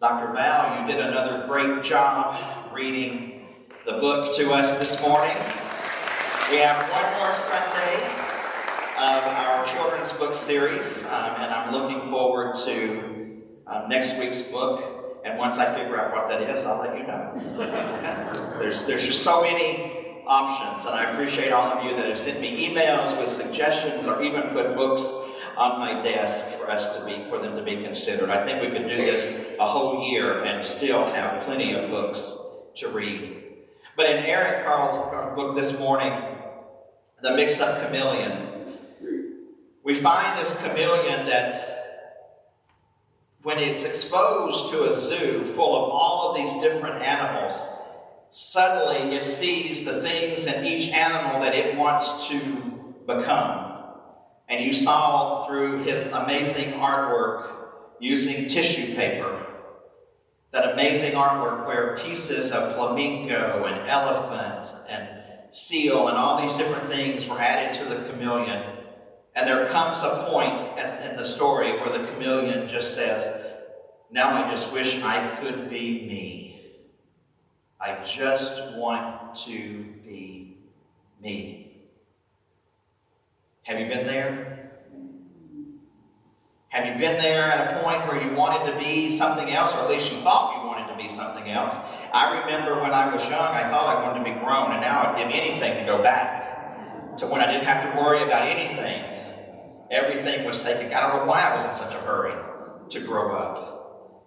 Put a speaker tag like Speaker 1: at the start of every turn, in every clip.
Speaker 1: Dr. Val, you did another great job reading the book to us this morning. We have one more Sunday of our children's book series, and I'm looking forward to next week's book. And once I figure out what that is, I'll let you know. There's just so many options, and I appreciate all of you that have sent me emails with suggestions or even put books on my desk for them to be considered. I think we could do this a whole year and still have plenty of books to read. But in Eric Carl's book this morning, The Mixed-Up Chameleon, we find this chameleon that when it's exposed to a zoo full of all of these different animals, suddenly it sees the things in each animal that it wants to become. And you saw through his amazing artwork using tissue paper, that amazing artwork where pieces of flamingo and elephant and seal and all these different things were added to the chameleon. And there comes a point in the story where the chameleon just says, "Now I just wish I could be me. I just want to be me." Have you been there? Have you been there at a point where you wanted to be something else, or at least you thought you wanted to be something else? I remember when I was young, I thought I wanted to be grown, and now I'd give anything to go back to when I didn't have to worry about anything. Everything was taken. I don't know why I was in such a hurry to grow up.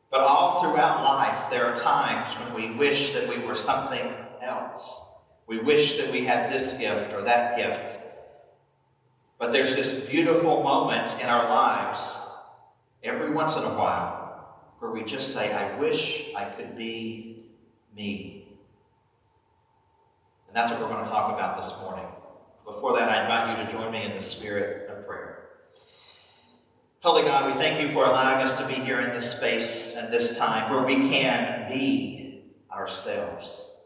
Speaker 1: But all throughout life, there are times when we wish that we were something else. We wish that we had this gift or that gift. But there's this beautiful moment in our lives, every once in a while, where we just say, "I wish I could be me." And that's what we're going to talk about this morning. Before that, I invite you to join me in the spirit of prayer. Holy God, we thank you for allowing us to be here in this space and this time where we can be ourselves.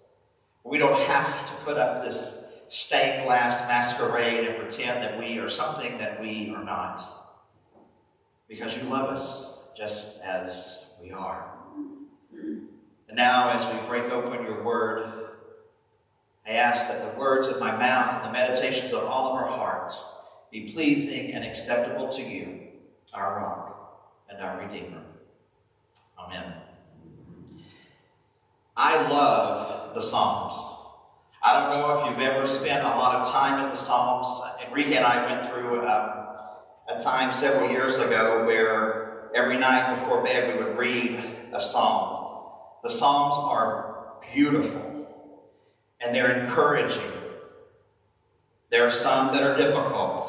Speaker 1: We don't have to put up this stained glass masquerade and pretend that we are something that we are not. Because you love us just as we are. And now as we break open your word, I ask that the words of my mouth and the meditations of all of our hearts be pleasing and acceptable to you, our rock and our Redeemer. Amen. I love the Psalms. I don't know if you've ever spent a lot of time in the Psalms. Enrique and I went through a time several years ago where every night before bed we would read a psalm. The Psalms are beautiful and they're encouraging. There are some that are difficult.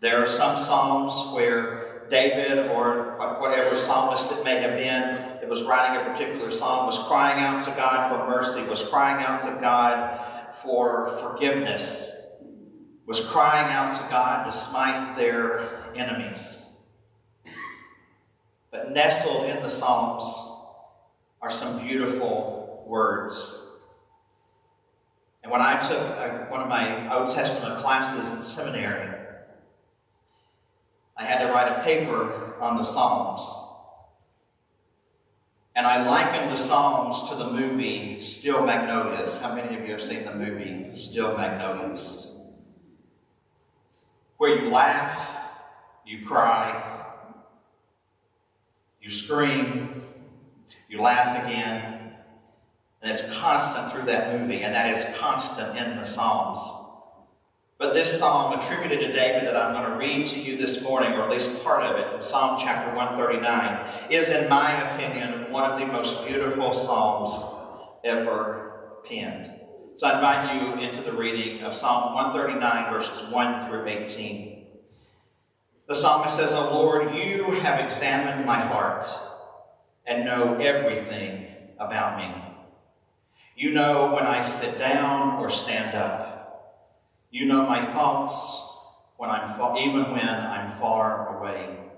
Speaker 1: There are some psalms where David or whatever psalmist it may have been that was writing a particular psalm was crying out to God for mercy, was crying out to God for forgiveness, was crying out to God to smite their enemies. But nestled in the Psalms are some beautiful words. And when I took one of my Old Testament classes in seminary, I had to write a paper on the Psalms. And I likened the Psalms to the movie Still Magnolias. How many of you have seen the movie Still Magnolias? Where you laugh, you cry, you scream, you laugh again. And it's constant through that movie, and that is constant in the Psalms. But this psalm attributed to David that I'm going to read to you this morning, or at least part of it, in Psalm chapter 139, is, in my opinion, one of the most beautiful psalms ever penned. So I invite you into the reading of Psalm 139, verses 1 through 18. The psalmist says, "O Lord, you have examined my heart and know everything about me. You know when I sit down or stand up. You know my thoughts even when I'm far away.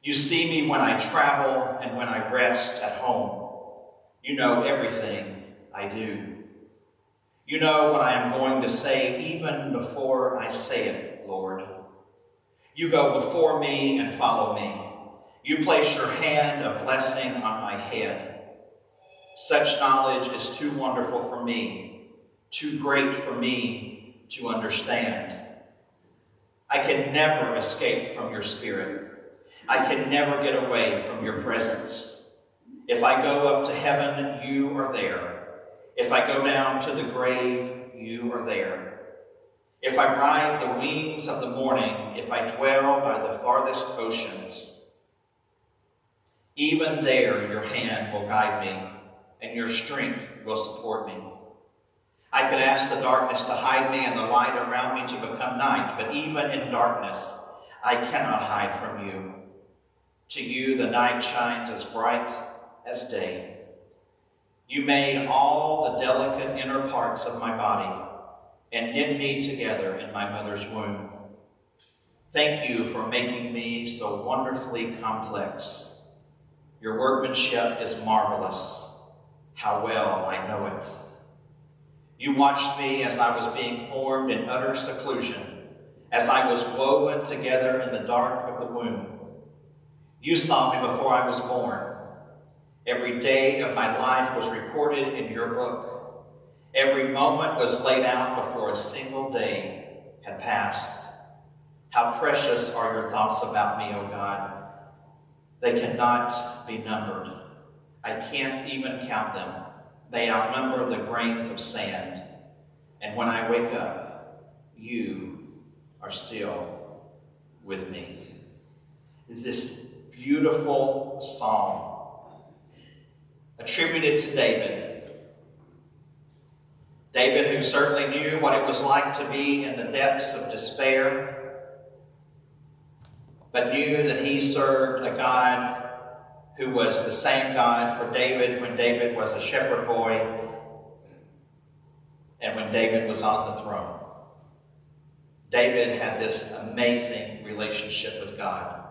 Speaker 1: You see me when I travel and when I rest at home. You know everything I do. You know what I am going to say even before I say it, Lord. You go before me and follow me. You place your hand of blessing on my head. Such knowledge is too wonderful for me, too great for me to understand. I can never escape from your spirit. I can never get away from your presence. If I go up to heaven, you are there. If I go down to the grave, you are there. If I ride the wings of the morning, if I dwell by the farthest oceans, even there your hand will guide me, and your strength will support me. I could ask the darkness to hide me and the light around me to become night, but even in darkness, I cannot hide from you. To you, the night shines as bright as day. You made all the delicate inner parts of my body and knit me together in my mother's womb. Thank you for making me so wonderfully complex. Your workmanship is marvelous. How well I know it. You watched me as I was being formed in utter seclusion, as I was woven together in the dark of the womb. You saw me before I was born. Every day of my life was recorded in your book. Every moment was laid out before a single day had passed. How precious are your thoughts about me, O God. They cannot be numbered. I can't even count them. They outnumber the grains of sand. And when I wake up, you are still with me. This beautiful psalm attributed to David. David, who certainly knew what it was like to be in the depths of despair, but knew that he served a God who was the same God for David when David was a shepherd boy and when David was on the throne. David had this amazing relationship with God.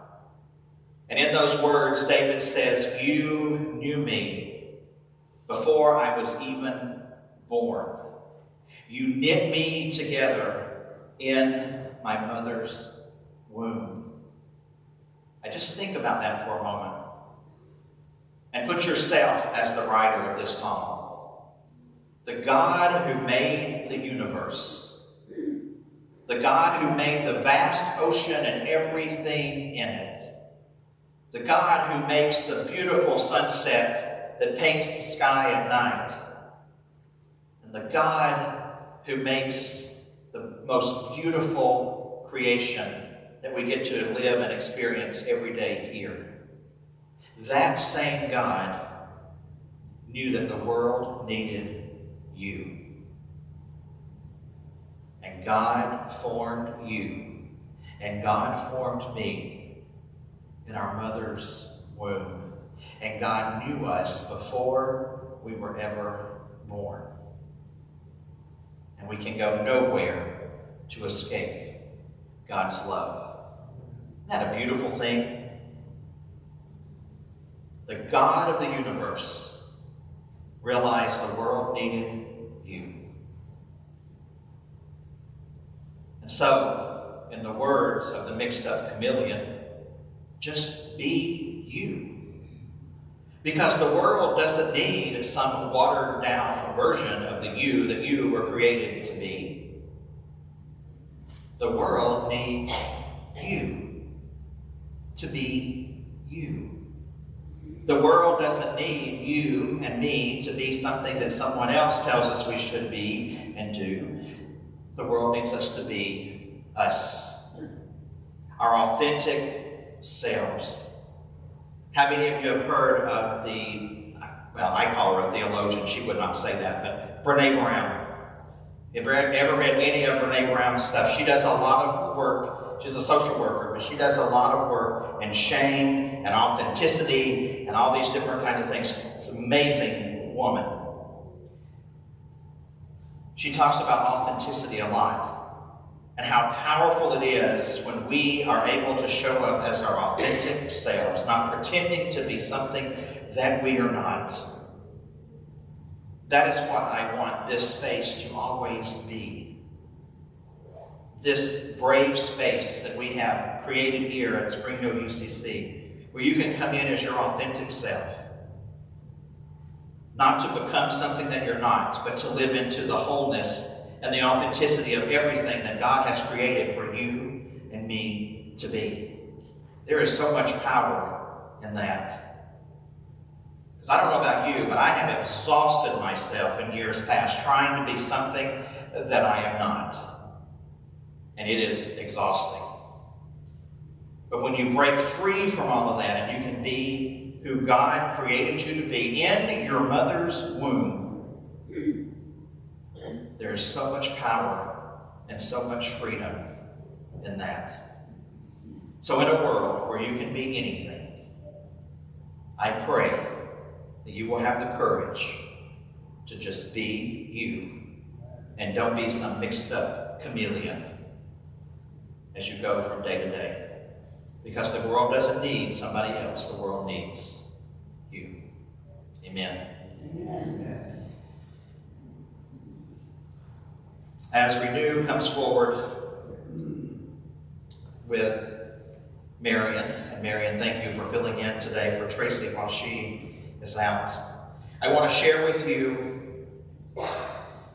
Speaker 1: And in those words, David says, you knew me before I was even born. You knit me together in my mother's womb. I just think about that for a moment. And put yourself as the writer of this psalm. The God who made the universe. The God who made the vast ocean and everything in it. The God who makes the beautiful sunset that paints the sky at night. And the God who makes the most beautiful creation that we get to live and experience every day here. That same God knew that the world needed you. And God formed you. And God formed me in our mother's womb. And God knew us before we were ever born. And we can go nowhere to escape God's love. Isn't that a beautiful thing? The God of the universe realized the world needed you. And so, in the words of the mixed-up chameleon, just be you. Because the world doesn't need some watered-down version of the you that you were created to be. The world needs you to be you. The world doesn't need you and me to be something that someone else tells us we should be and do. The world needs us to be us, our authentic selves. How many of you have heard of well, I call her a theologian, she would not say that, but Brene Brown? Have you ever read any of Brene Brown's stuff? She does a lot of work. She's a social worker, but she does a lot of work in shame and authenticity and all these different kinds of things. She's an amazing woman. She talks about authenticity a lot and how powerful it is when we are able to show up as our authentic selves, not pretending to be something that we are not. That is what I want this space to always be. This brave space that we have created here at Spring Hill UCC, where you can come in as your authentic self. Not to become something that you're not, but to live into the wholeness and the authenticity of everything that God has created for you and me to be. There is so much power in that. Because I don't know about you, but I have exhausted myself in years past trying to be something that I am not. And it is exhausting. But when you break free from all of that and you can be who God created you to be in your mother's womb, there is so much power and so much freedom in that. So in a world where you can be anything, I pray that you will have the courage to just be you and don't be some mixed up chameleon as you go from day to day. Because the world doesn't need somebody else. The world needs you. Amen. Amen. As Renew comes forward with Marion, and Marion, thank you for filling in today for Tracy while she is out. I want to share with you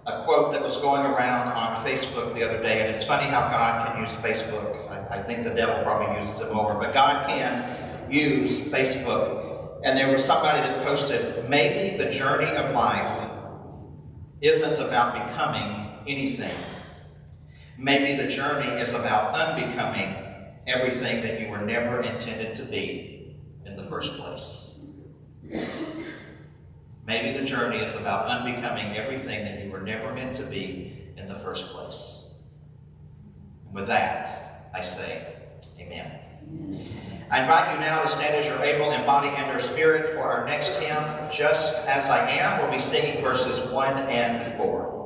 Speaker 1: a quote that was going around on Facebook the other day, and it's funny how God can use Facebook. I think the devil probably uses it more, but God can use Facebook. And there was somebody that posted, maybe the journey of life isn't about becoming anything. Maybe the journey is about unbecoming everything that you were never intended to be in the first place. Maybe the journey is about unbecoming everything that you were never meant to be in the first place. And with that, I say, amen. I invite you now to stand as you're able in body and or spirit for our next hymn, Just As I Am. We'll be singing verses 1 and 4.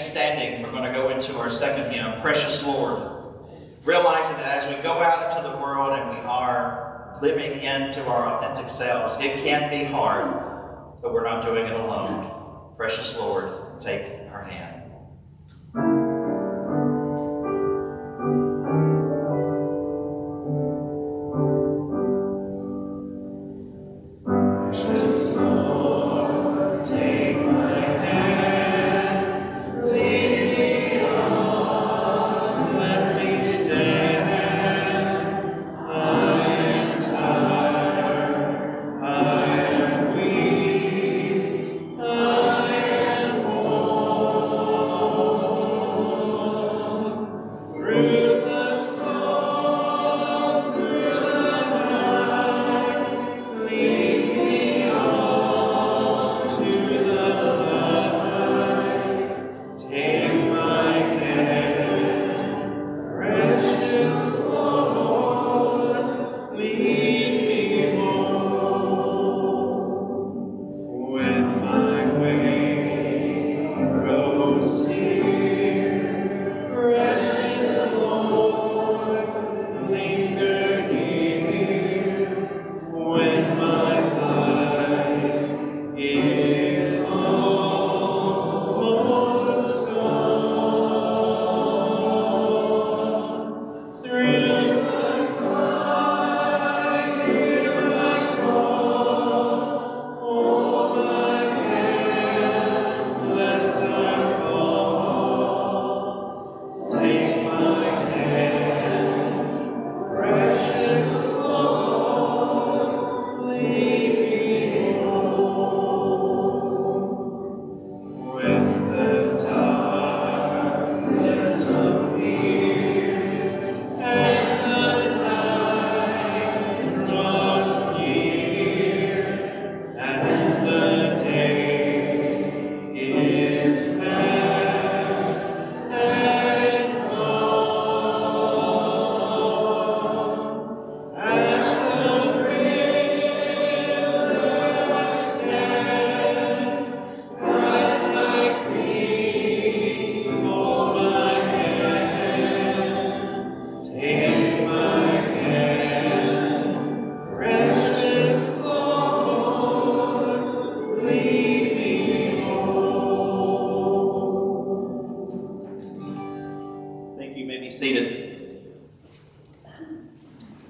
Speaker 1: Standing, we're going to go into our second hymn, Precious Lord, realizing that as we go out into the world and we are living into our authentic selves, it can be hard, but we're not doing it alone. Precious Lord, take our hand. Precious Lord, take my hand.
Speaker 2: I am weak, I am worn.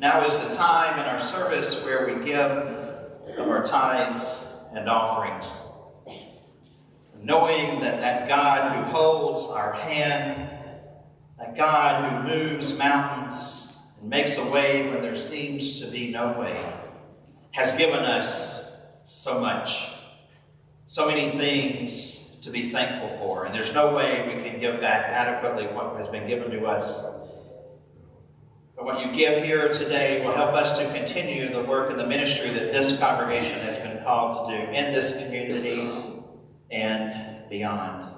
Speaker 1: Now is the time in our service where we give of our tithes and offerings, knowing that that God who holds our hand, that God who moves mountains and makes a way when there seems to be no way, has given us so much, so many things to be thankful for, and there's no way we can give back adequately what has been given to us. But what you give here today will help us to continue the work and the ministry that this congregation has been called to do in this community and beyond.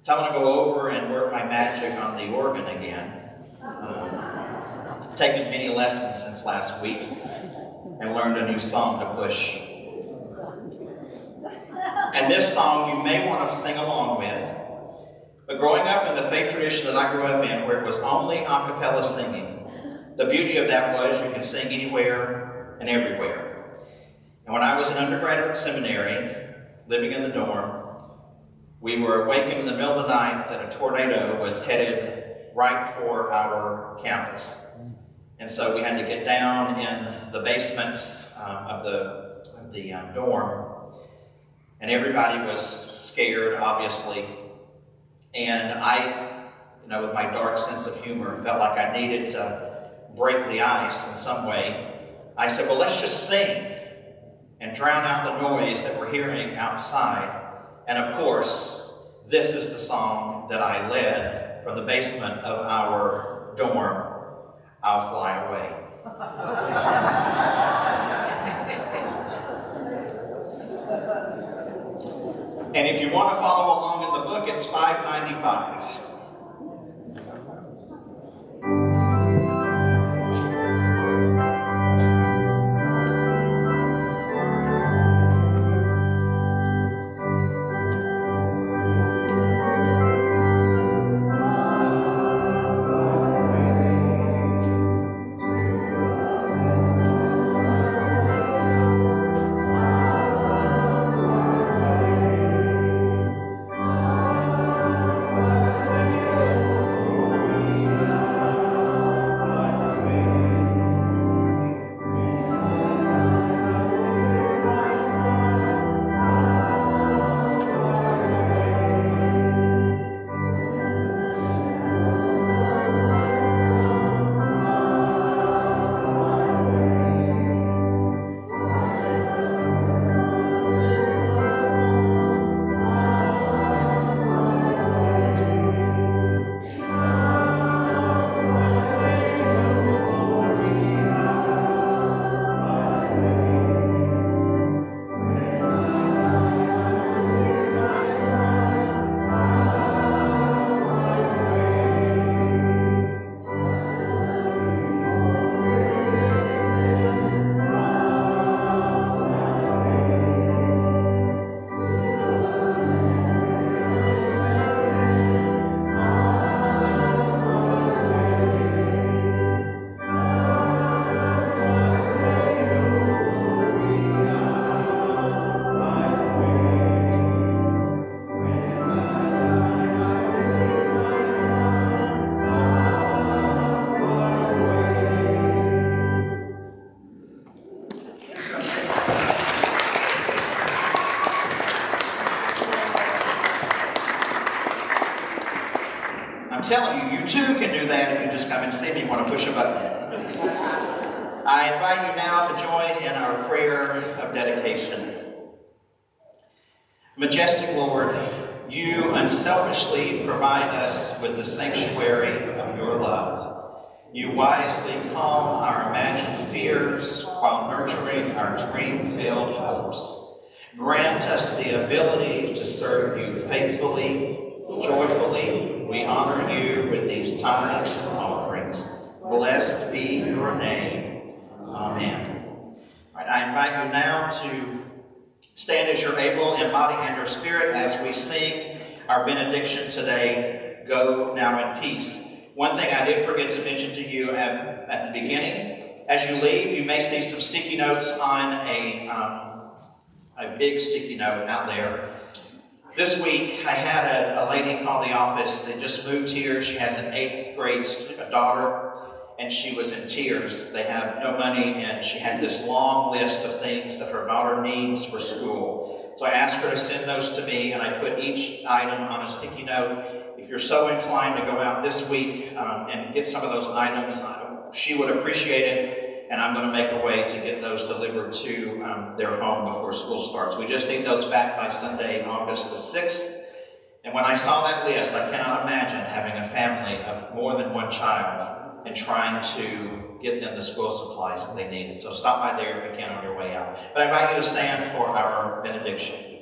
Speaker 1: So I'm going to go over and work my magic on the organ again. Taken many lessons since last week and learned a new song to push. And this song you may want to sing along with. But growing up in the faith tradition that I grew up in, where it was only a cappella singing, the beauty of that was you can sing anywhere and everywhere. And when I was in undergraduate seminary, living in the dorm, we were awakened in the middle of the night that a tornado was headed right for our campus. And so we had to get down in the basement of the dorm. And everybody was scared, obviously. And I, with my dark sense of humor, felt like I needed to break the ice in some way. I said, well, let's just sing and drown out the noise that we're hearing outside. And of course, this is the song that I led from the basement of our dorm, I'll Fly Away. And if you want to follow along in the book, it's $5.95. I'm telling you, you too can do that if you just come and see me. You want to push a button. I invite you now to join in our prayer of dedication. Majestic Lord, you unselfishly provide us with the sanctuary of your love. You wisely calm our imagined fears while nurturing our dream-filled hopes. Grant us the ability to serve you faithfully, joyfully. We honor you with these tithes and offerings. Blessed be your name. Amen. All right, I invite you now to stand as you're able in body and your spirit as we sing our benediction today, Go Now in Peace. One thing I did forget to mention to you at the beginning, as you leave, you may see some sticky notes on a big sticky note out there. This week, I had a lady call the office that just moved here. She has an 8th grade daughter, and she was in tears. They have no money, and she had this long list of things that her daughter needs for school. So I asked her to send those to me, and I put each item on a sticky note. If you're so inclined to go out this week and get some of those items, she would appreciate it, and I'm going to make a way to get those delivered to their home before school starts. We just need those back by Sunday, August the 6th. And when I saw that list, I cannot imagine having a family of more than one child and trying to get them the school supplies that they needed. So stop by there if you can on your way out. But I invite you to stand for our benediction.